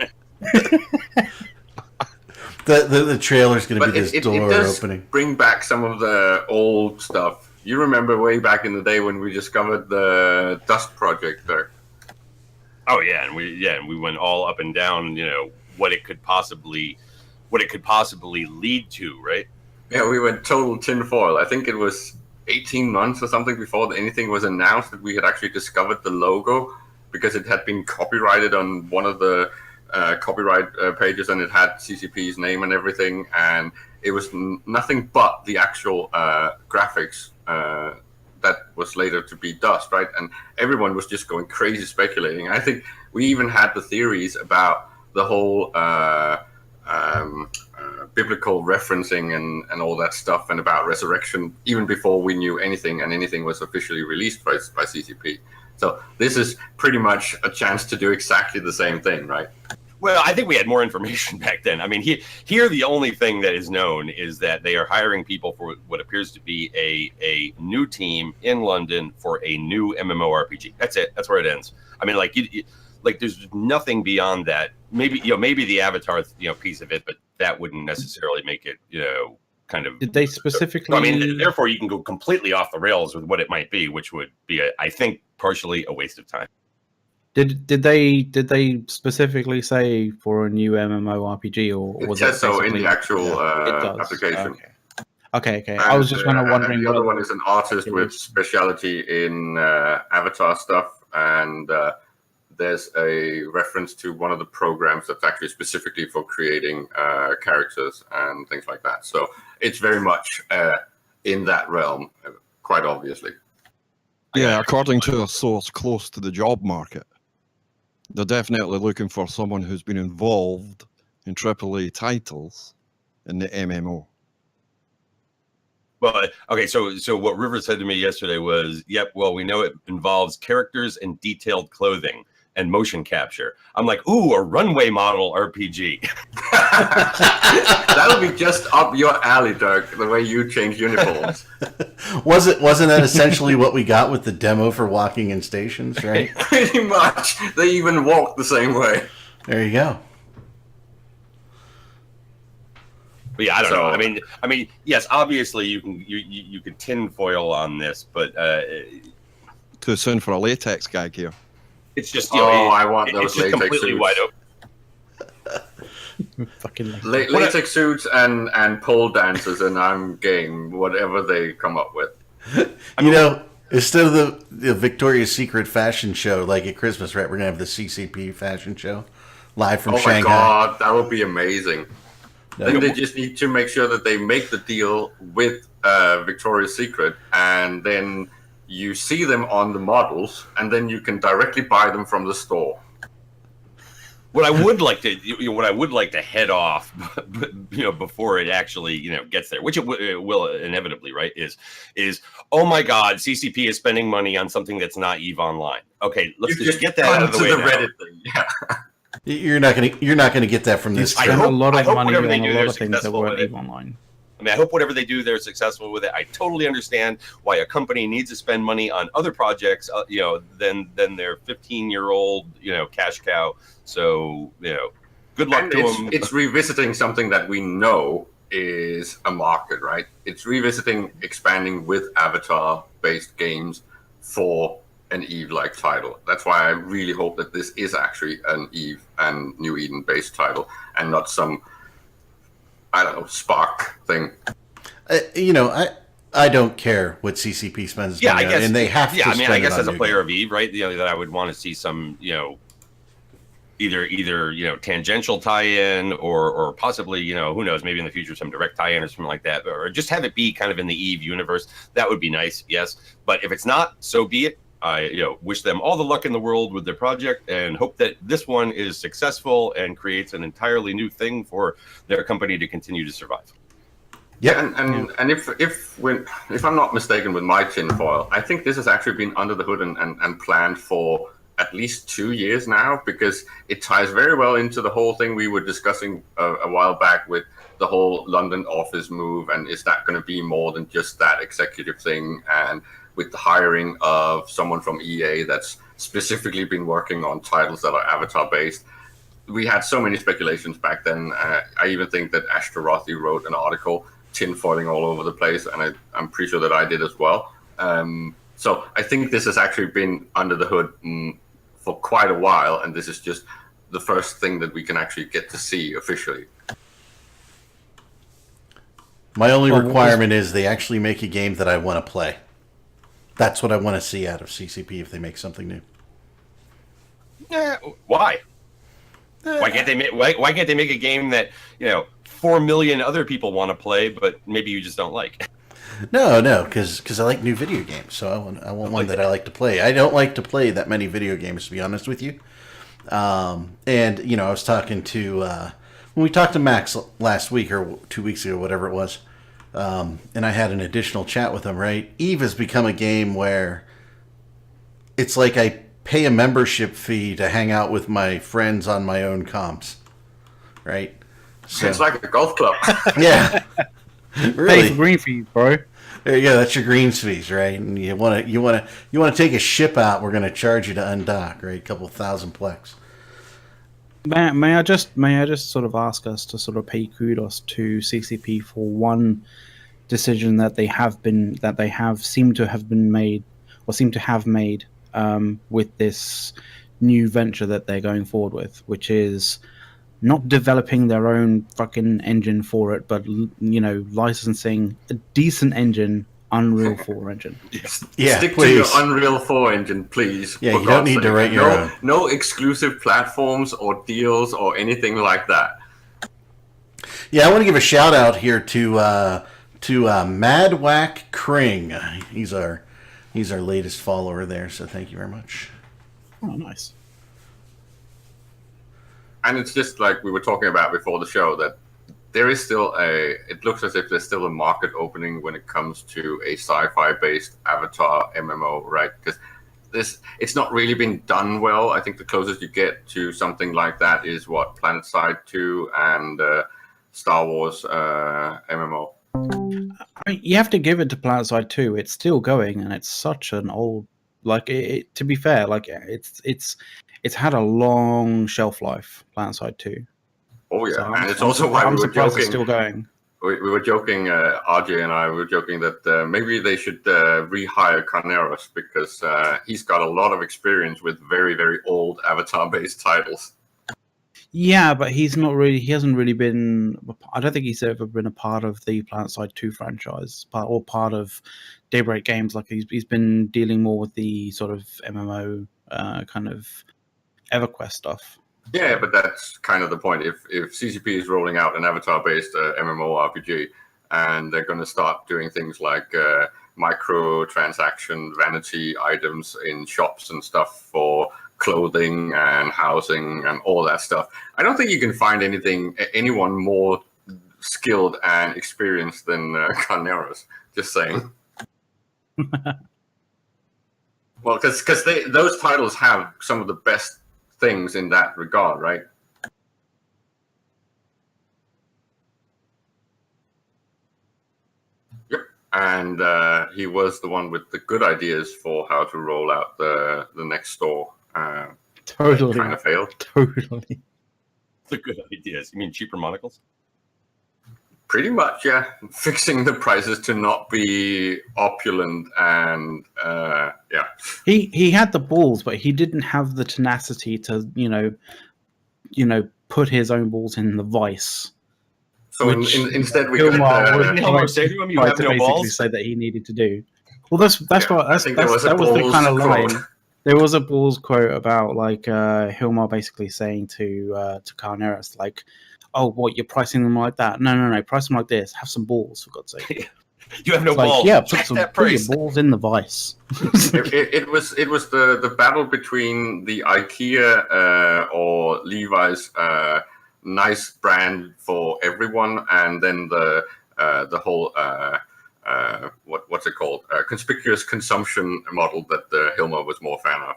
The trailer's going to But be this it door does opening. bring back some of the old stuff. You remember way back in the day when we discovered the Dust Project there. Oh yeah, and we went all up and down, what it could possibly lead to, right? Yeah, we went total tinfoil. I think it was 18 months or something before anything was announced that we had actually discovered the logo, because it had been copyrighted on one of the copyright pages, and it had CCP's name and everything, and it was nothing but the actual graphics that was later to be Dust, right? And everyone was just going crazy speculating. I think we even had the theories about the whole biblical referencing and all that stuff, and about resurrection, even before we knew anything and anything was officially released by CCP. So this is pretty much a chance to do exactly the same thing, right? Well, I think we had more information back then. I mean, here the only thing that is known is that they are hiring people for what appears to be a new team in London for a new MMORPG. That's it. That's where it ends. I mean, like there's nothing beyond that. Maybe the Avatar piece of it, but that wouldn't necessarily make it kind of. Did they specifically? I mean, therefore you can go completely off the rails with what it might be, which would be, I think, partially a waste of time. Did they specifically say for a new MMORPG, or It was says it so in basically- the actual It does. application. Okay. I was just kind of And wondering. the other whether- one is an artist with speciality in Avatar stuff, and there's a reference to one of the programs that's actually specifically for creating characters and things like that. So it's very much in that realm, quite obviously. Yeah, according to a source close to the job market, they're definitely looking for someone who's been involved in AAA titles in the MMO. Well, okay, so what River said to me yesterday was, yep, well, we know it involves characters and detailed clothing. and motion capture. I'm like, ooh, a runway model RPG. That'll be just up your alley, Dirk. The way you change uniforms. Wasn't that essentially what we got with the demo for walking in stations, right? Pretty much. They even walk the same way. There you go. But yeah, I don't So- know. I mean, yes, obviously you can tinfoil on this, but Too soon for a latex gag here. it's just I want it's those just latex completely suits. wide open. Fucking like, Latex suits and pole dancers, and I'm game. Whatever they come up with. You know, instead of the Victoria's Secret fashion show, like at Christmas, right? We're gonna have the CCP fashion show live from Oh my Shanghai. god, that would be amazing. Yeah. Then they just need to make sure that they make the deal with Victoria's Secret, and then you see them on the models, and then you can directly buy them from the store. What I would like to head off, before it actually gets there, which it will inevitably, right? Is oh my God, CCP is spending money on something that's not EVE Online. Okay, let's You just get that out of the way. to the now. Reddit thing. Yeah. You're not gonna get that from this. I spend hope- a lot I of hope money whatever on they a do, lot they're of things that successful weren't with it. EVE Online. I mean, I hope whatever they do, they're successful with it. I totally understand why a company needs to spend money on other projects, than their 15-year-old, cash cow. So, good luck And to them. it's revisiting something that we know is a market, right? It's revisiting expanding with Avatar-based games for an Eve-like title. That's why I really hope that this is actually an Eve and New Eden-based title, and not some, I don't know, Spark thing. I don't care what CCP spends Yeah, I money on, guess, and they have to. Yeah, I mean, spend I it guess on as a new player games. of Eve, right? That I would want to see some, either tangential tie-in or possibly, who knows, maybe in the future some direct tie-in or something like that, or just have it be kind of in the Eve universe. That would be nice, yes. But if it's not, so be it. I wish them all the luck in the world with their project, and hope that this one is successful and creates an entirely new thing for their company to continue to survive. Yeah, and if I'm not mistaken with my tinfoil, I think this has actually been under the hood and planned for at least 2 years now, because it ties very well into the whole thing we were discussing a while back with the whole London office move, and is that going to be more than just that executive thing, and with the hiring of someone from EA that's specifically been working on titles that are Avatar based. We had so many speculations back then. I even think that Ashtarothi wrote an article tinfoiling all over the place, and I'm pretty sure that I did as well. So I think this has actually been under the hood for quite a while, and this is just the first thing that we can actually get to see officially. My only requirement is they actually make a game that I want to play. That's what I want to see out of CCP if they make something new. Why? Why can't they make? Why can't they make a game that 4 million other people want to play, but maybe you just don't like? No, because I like new video games, so I want one that I like to play. I don't like to play that many video games, to be honest with you. And I was talking to when we talked to Max last week or 2 weeks ago, whatever it was, and I had an additional chat with him. Right, Eve has become a game where it's like I pay a membership fee to hang out with my friends on my own comps. Right, so It's like a golf club. yeah. Pay Really? for green fees, bro. There you go. That's your greens fees, right? And you want to take a ship out. We're going to charge you to undock, right? A couple thousand plex. May I just sort of ask us to sort of pay kudos to CCP for one decision that they have seem to have made with this new venture that they're going forward with, which is not developing their own fucking engine for it, but licensing a decent engine, Unreal 4 engine. Yeah, Stick please. to your Unreal 4 engine, please. Yeah, for you don't God's need to sake. write your own. No exclusive platforms or deals or anything like that. Yeah, I want to give a shout out here to Madwack Kring. He's our latest follower there, so thank you very much. Oh, nice. And it's just like we were talking about before the show, that there is still it looks as if there's still a market opening when it comes to a sci-fi based Avatar MMO, right? Because it's not really been done well. I think the closest you get to something like that is what PlanetSide 2 and Star Wars MMO. I mean, you have to give it to PlanetSide 2. It's still going, and it's such an old. Like to be fair, like it's had a long shelf life. PlanetSide 2. Oh yeah, So and it's also why I'm we were surprised joking. it's still going. We were joking, RJ and I were joking that maybe they should rehire Carneros because he's got a lot of experience with very, very old Avatar-based titles. Yeah, but he's not really. He hasn't really been. I don't think he's ever been a part of the PlanetSide 2 franchise, or part of Daybreak Games. Like he's been dealing more with the sort of MMO kind of EverQuest stuff. Yeah, but that's kind of the point. If CCP is rolling out an Avatar-based MMORPG, and they're going to start doing things like microtransaction vanity items in shops and stuff for clothing and housing and all that stuff, I don't think you can find anyone more skilled and experienced than Carneros. Just saying. Well, because those titles have some of the best things in that regard, right? Yep. And he was the one with the good ideas for how to roll out the next store. Totally. Kind of failed. Totally. The good ideas. You mean cheaper monocles? Pretty much, yeah. Fixing the prices to not be opulent and yeah. He had the balls, but he didn't have the tenacity to put his own balls in the vice. So instead we Hilmar got would Hilmar say to him, "You have to no basically balls." say that he needed to do. Well, that was the kind of line. quote. There was a balls quote about like Hilmar basically saying to Carneros like, "Oh, what, you're pricing them like that? No, price them like this. Have some balls, for God's sake." You have no It's like, balls. yeah, Check put that your price. balls in the vice. It was the battle between the IKEA or Levi's nice brand for everyone, and then the whole what's it called, conspicuous consumption model that Hilmar was more fan of.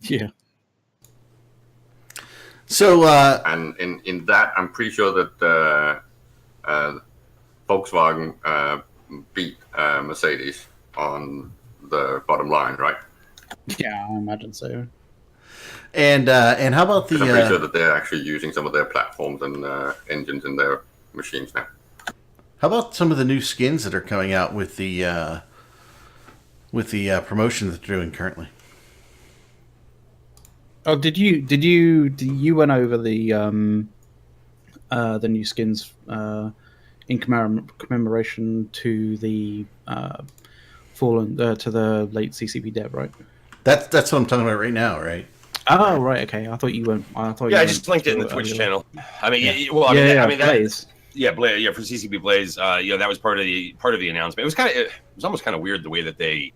Yeah. So, And in that, I'm pretty sure that Volkswagen beat Mercedes on the bottom line, right? Yeah, I imagine so. and how about 'Cause I'm pretty sure the that they're actually using some of their platforms and engines in their machines now. how about some of the new skins that are coming out with the promotion that they're doing currently? Oh, did you went over the new skins in commemoration to the fallen to the late CCP dev, right? That's what I'm talking about right now, right? Oh, right, okay. I thought you went. Yeah, I just linked it in the Twitch channel. I mean, Yeah. well, I mean, yeah, I mean, that, Blaze. yeah, Blaze, yeah, for CCP Blaze, that was part of the announcement. It was almost kind of weird the way that they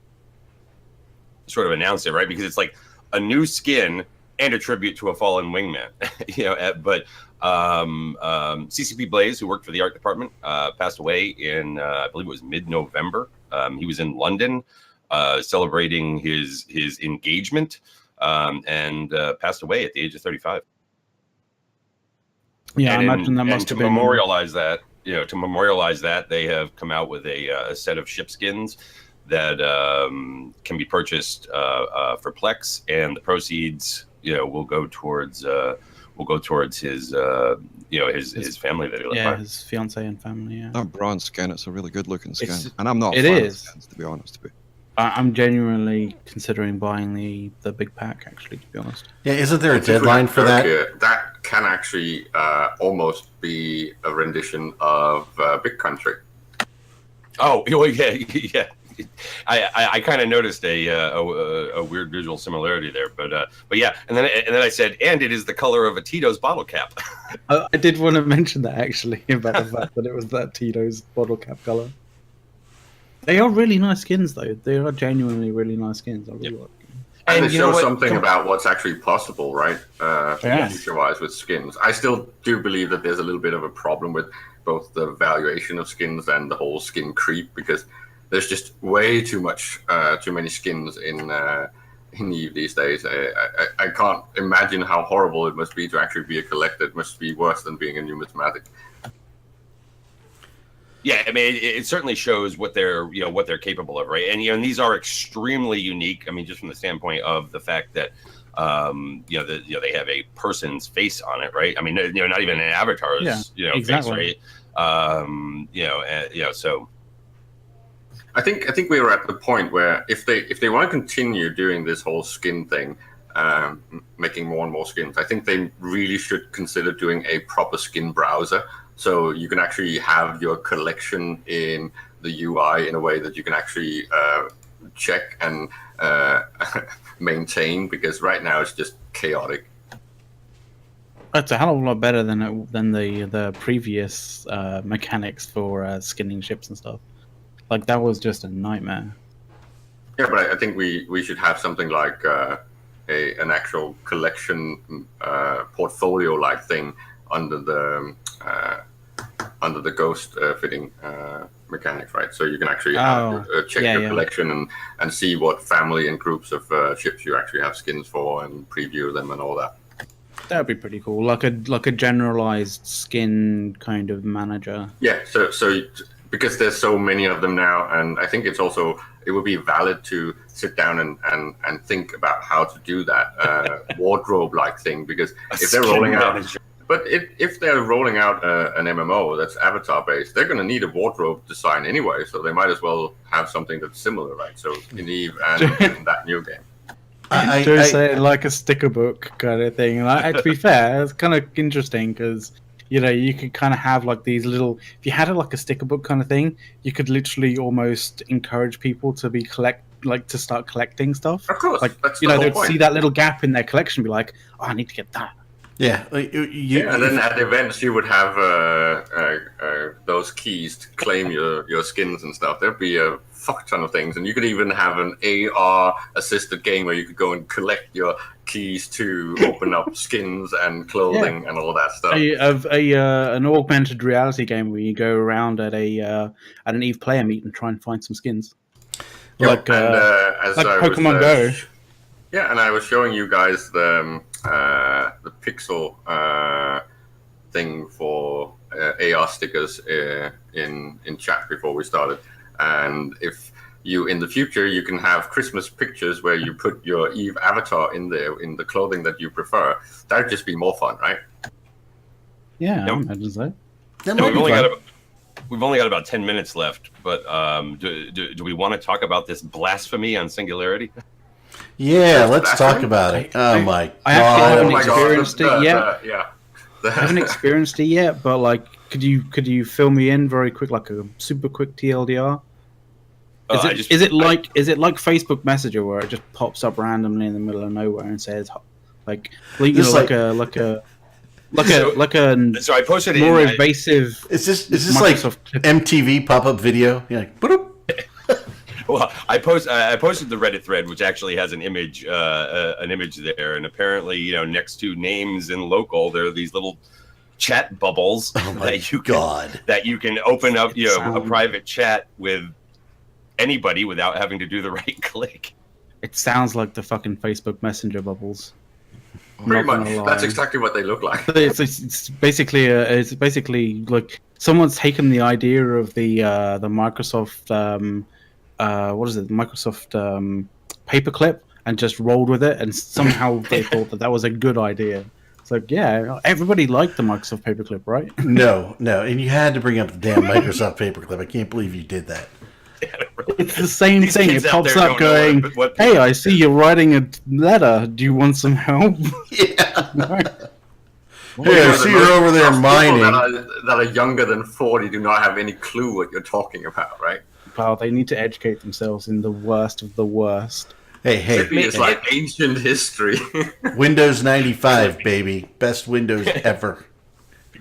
sort of announced it, right? Because it's like a new skin and a tribute to a fallen wingman, But CCP Blaze, who worked for the art department, passed away in I believe it was mid-November. He was in London celebrating his engagement, and passed away at the age of 35. Yeah, And I imagine that must to have been memorialize that, they have come out with a set of ship skins that can be purchased for Plex, and the proceeds, will go towards his his family that he left behind. his fiance and family. Yeah, That bronze skin, it's a really good looking skin. It's- And I'm not a it fan is. of skins, to be honest with you. I'm genuinely considering buying the big pack. Actually, to be honest. Yeah, isn't there a Since we deadline have for that? Turkey, that can actually almost be a rendition of Big Country. Oh, yeah. I kind of noticed a weird visual similarity there, but yeah, and then I said, and it is the color of a Tito's bottle cap. I did want to mention that actually about the fact that it was that Tito's bottle cap color. They are really nice skins, though. They are genuinely really nice skins. I really like them. And And it you know shows what? something about what's actually possible, right? Yeah. Future-wise with skins. I still do believe that there's a little bit of a problem with both the valuation of skins and the whole skin creep, because there's just way too many skins in EVE these days. I can't imagine how horrible it must be to actually be a collector. It must be worse than being a numismatic. Yeah, I mean, it certainly shows what they're capable of, right? And and these are extremely unique. I mean, just from the standpoint of the fact that they have a person's face on it, right? I mean, not even an avatar's exactly. face, right? So I think we were at the point where if they want to continue doing this whole skin thing, making more and more skins, I think they really should consider doing a proper skin browser. So you can actually have your collection in the UI in a way that you can actually check and maintain, because right now it's just chaotic. It's a hell of a lot better than the previous mechanics for skinning ships and stuff. Like, that was just a nightmare. Yeah, but I think we should have something like an actual collection portfolio-like thing under the ghost fitting mechanics, right? So you can actually check your collection and see what family and groups of ships you actually have skins for, and preview them and all that. That'd be pretty cool, like a generalized skin kind of manager. Yeah, so because there's so many of them now, and I think it would be valid to sit down and think about how to do that wardrobe-like thing, because if they're rolling out. But if they're rolling out an MMO that's avatar-based, they're going to need a wardrobe design anyway, so they might as well have something that's similar, right? So in EVE and in that new game. I say like a sticker book kind of thing. Like, to be fair, it's kind of interesting because you could kind of have like these little. If you had it like a sticker book kind of thing, you could literally almost encourage people to to start collecting stuff. Of course, like that's they would see that little gap in their collection, and be like, "Oh, I need to get that." Yeah, and then at events you would have those keys to claim your skins and stuff. There'd be a fuck ton of things, and you could even have an AR assisted game where you could go and collect your keys to open up skins and clothing and all that stuff. An augmented reality game where you go around at an EVE player meet and try and find some skins, like Pokemon Go. Yeah, and I was showing you guys the pixel thing for AR stickers in chat before we started. And if you, in the future, you can have Christmas pictures where you put your EVE avatar in there in the clothing that you prefer. That'd just be more fun, right? Yeah, I imagine so. We've only got about 10 minutes left, but do we want to talk about this blasphemy on Singularity? Yeah, let's talk about it. I haven't experienced it yet. I haven't experienced it yet, but like, could you fill me in very quick, like a super quick TLDR? Is it like Facebook Messenger where it just pops up randomly in the middle of nowhere and says like a so I posted more invasive. Is this like MTV pop-up video? You're like, boop. Well, I posted the Reddit thread, which actually has an image there, and apparently, next to names in local, there are these little chat bubbles that you can open up, a private chat with anybody without having to do the right click. It sounds like the fucking Facebook Messenger bubbles. Pretty much. That's exactly what they look like. It's basically like someone's taken the idea of the Microsoft. What is it? Microsoft paperclip, and just rolled with it, and somehow they thought that was a good idea. It's like, yeah, everybody liked the Microsoft paperclip, right? No, and you had to bring up the damn Microsoft paperclip. I can't believe you did that. It's the same thing. It pops up going, "Hey, I see you're writing a letter. Do you want some help?" Yeah. Hey, I see you're over there mining. That are younger than 40 do not have any clue what you're talking about, right? Wow, they need to educate themselves in the worst of the worst. Hey, it's like ancient history. Windows 95, baby, best Windows ever.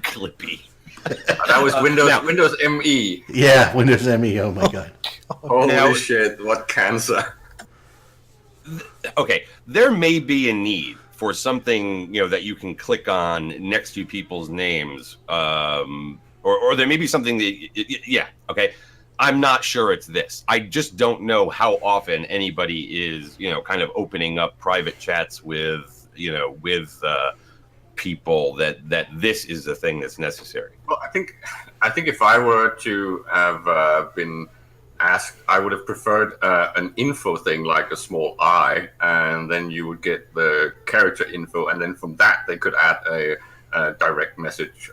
Clippy. That was Windows ME. Yeah, Windows ME. Oh my god. Holy shit! What cancer. Okay, there may be a need for something that you can click on next to people's names, or there may be something that okay. I'm not sure it's this. I just don't know how often anybody is, kind of opening up private chats with, people that this is the thing that's necessary. Well, I think if I were to have been asked, I would have preferred an info thing like a small I, and then you would get the character info, and then from that they could add a direct message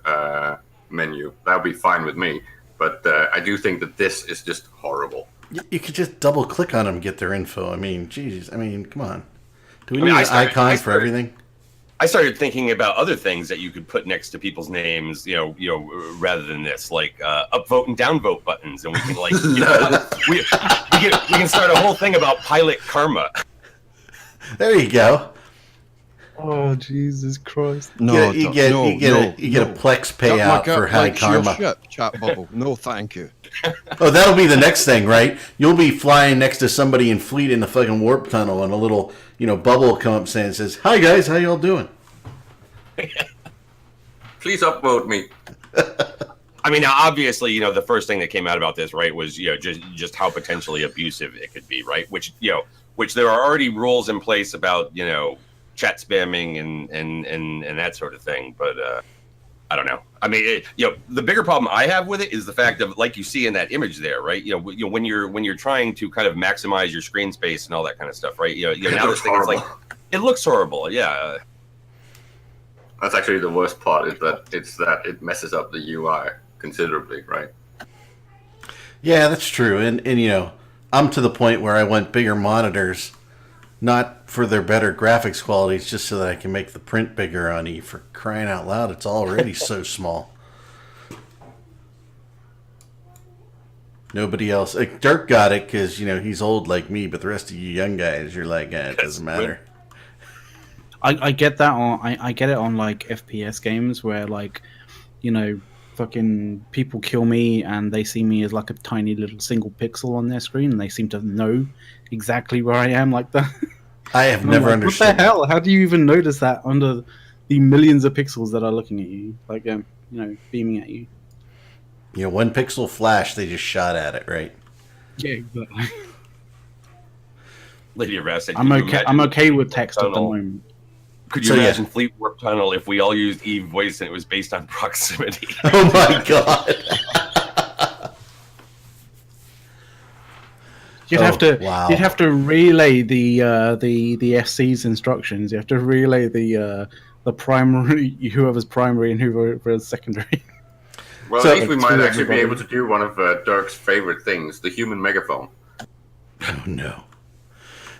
menu. That would be fine with me. But I do think that this is just horrible. You could just double click on them and get their info. I mean, geez. I mean, come on. Do we I mean, need I an started- icon I for started- everything? I started thinking about other things that you could put next to people's names, rather than this, like upvote and downvote buttons, and we can we can start a whole thing about pilot karma. There you go. Oh Jesus Christ! No, you get a Plex payout for high karma. Ship, chat bubble. No, thank you. Oh, that'll be the next thing, right? You'll be flying next to somebody in fleet in the fucking warp tunnel, and a little, bubble will come up saying, says, "Hi guys, how y'all doing?" Please upvote me. I mean, now, obviously, the first thing that came out about this, right, was just how potentially abusive it could be, right? Which there are already rules in place about chat spamming and that sort of thing, but I don't know. I mean, the bigger problem I have with it is the fact of, like you see in that image there, right? When you're trying to kind of maximize your screen space and all that kind of stuff, right? Now this thing is like, it looks horrible, yeah. That's actually the worst part, is that it messes up the UI considerably, right? Yeah, that's true. And I'm to the point where I want bigger monitors, not for their better graphics qualities, just so that I can make the print bigger on E. For crying out loud, it's already so small. Nobody else. Like, Dirk got it because, he's old like me, but the rest of you young guys, you're like, it doesn't matter. I get that on I get it on like FPS games where fucking people kill me and they see me as like a tiny little single pixel on their screen and they seem to know exactly where I am like that. I have And I'm never like, understood. What the hell? How do you even notice that under the millions of pixels that are looking at you, beaming at you? One pixel flash, they just shot at it, right? Yeah, exactly. Lady of Rest, I'm okay with text at the moment. Could you imagine Fleet Warp Tunnel if we all used Eve voice and it was based on proximity? Oh my god! You'd have to relay the SC's instructions. You have to relay the primary, whoever's primary and whoever's secondary. Well, So- at least we might actually be everybody. able to do one of Dirk's favorite things, the human megaphone. Oh no.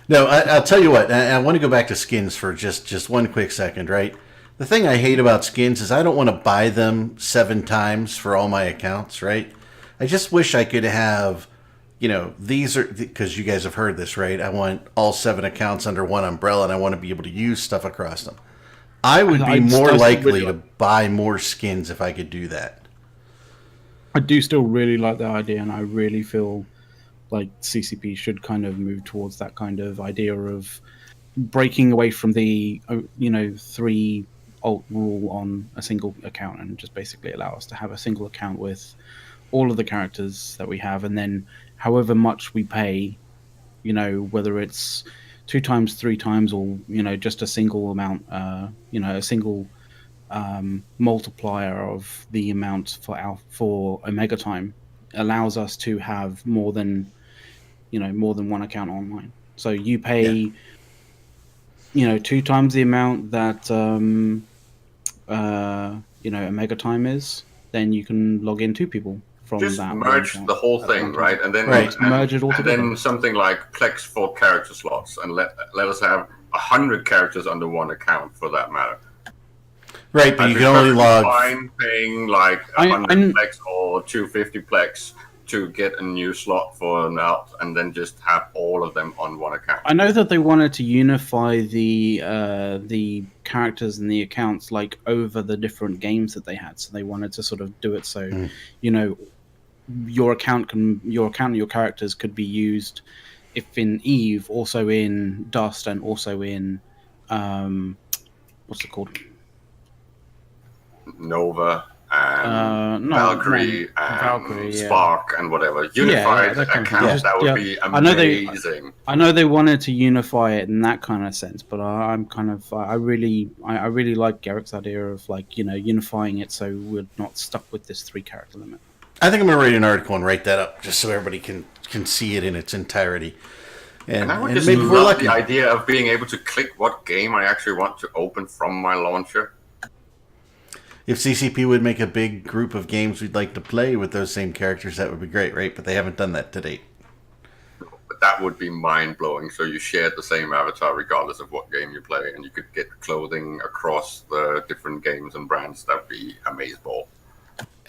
No, I'll tell you what. I want to go back to skins for just one quick second, right? The thing I hate about skins is I don't want to buy them 7 times for all my accounts, right? I just wish I could have, these are, because you guys have heard this, right? I want all 7 accounts under one umbrella, and I want to be able to use stuff across them. I would be more likely to buy more skins if I could do that. I do still really like that idea, and I really feel like CCP should kind of move towards that kind of idea of breaking away from the 3 alt rule on a single account and just basically allow us to have a single account with all of the characters that we have, and then however much we pay, whether it's 2 times, 3 times, or just a single amount, a single multiplier of the amount for Omega time allows us to have more than one account online. So you pay 2 times the amount that Omega time is, then you can log in 2 people from Just that. merge the whole thing, right? And then merge it all and together. then something like Plex for character slots, and let us have 100 characters under one account for that matter. Right, but I'd you be can only perfectly log. fine paying like 100 Plex or 250 Plex to get a new slot for an alt, and then just have all of them on one account. I know that they wanted to unify the characters and the accounts over the different games that they had. So they wanted to sort of do it so your account and your characters could be used if in Eve, also in Dust, and also in what's it called? Nova and No, Valkyrie no, and Valkyrie, yeah. Spark and whatever. Unified that kind of thing. account, Just- that would yeah. be I know they- amazing. I know they wanted to unify it in that kind of sense, but I'm kind of I really like Garrick's idea of like unifying it so we're not stuck with this 3-character limit. I think I'm going to write an article and write that up just so everybody can see it in its entirety. And I would and just maybe we're love lucky. the idea of being able to click what game I actually want to open from my launcher. If CCP would make a big group of games we'd like to play with those same characters, that would be great, right? But they haven't done that to date. But that would be mind-blowing. So you shared the same avatar regardless of what game you play, and you could get clothing across the different games and brands. That would be amazing.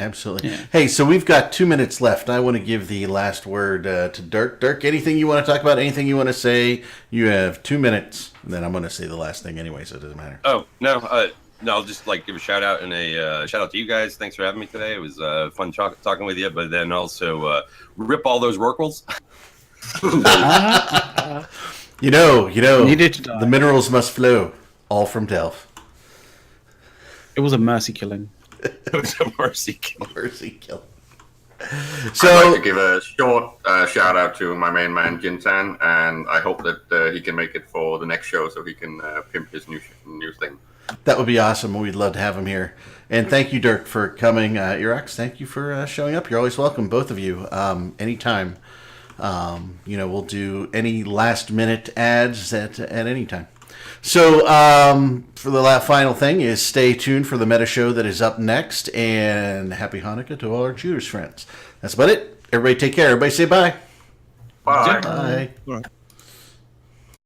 Absolutely. Yeah. Hey, so we've got 2 minutes left. I want to give the last word to Dirk. Dirk, anything you want to talk about? Anything you want to say? You have 2 minutes. And then I'm going to say the last thing anyway, so it doesn't matter. Oh no, I'll just like give a shout out and a shout out to you guys. Thanks for having me today. It was fun talking with you. But then also rip all those Rorquals. You know, Needed to die. the minerals must flow, all from Delph. It was a mercy killing. It was a mercy kill. Mercy kill. I'd like So, to give a short shout out to my main man Jintan, and I hope that he can make it for the next show so he can pimp his new thing. that would be awesome. We'd love to have him here. And thank you, Dirk, for coming. Irax, thank you for showing up. You're always welcome, both of you, anytime. We'll do any last-minute ads at any time. So, for the final thing is stay tuned for the meta show that is up next, and happy Hanukkah to all our Judas friends. That's about it. Everybody take care. Everybody say bye. Bye. Bye. All right.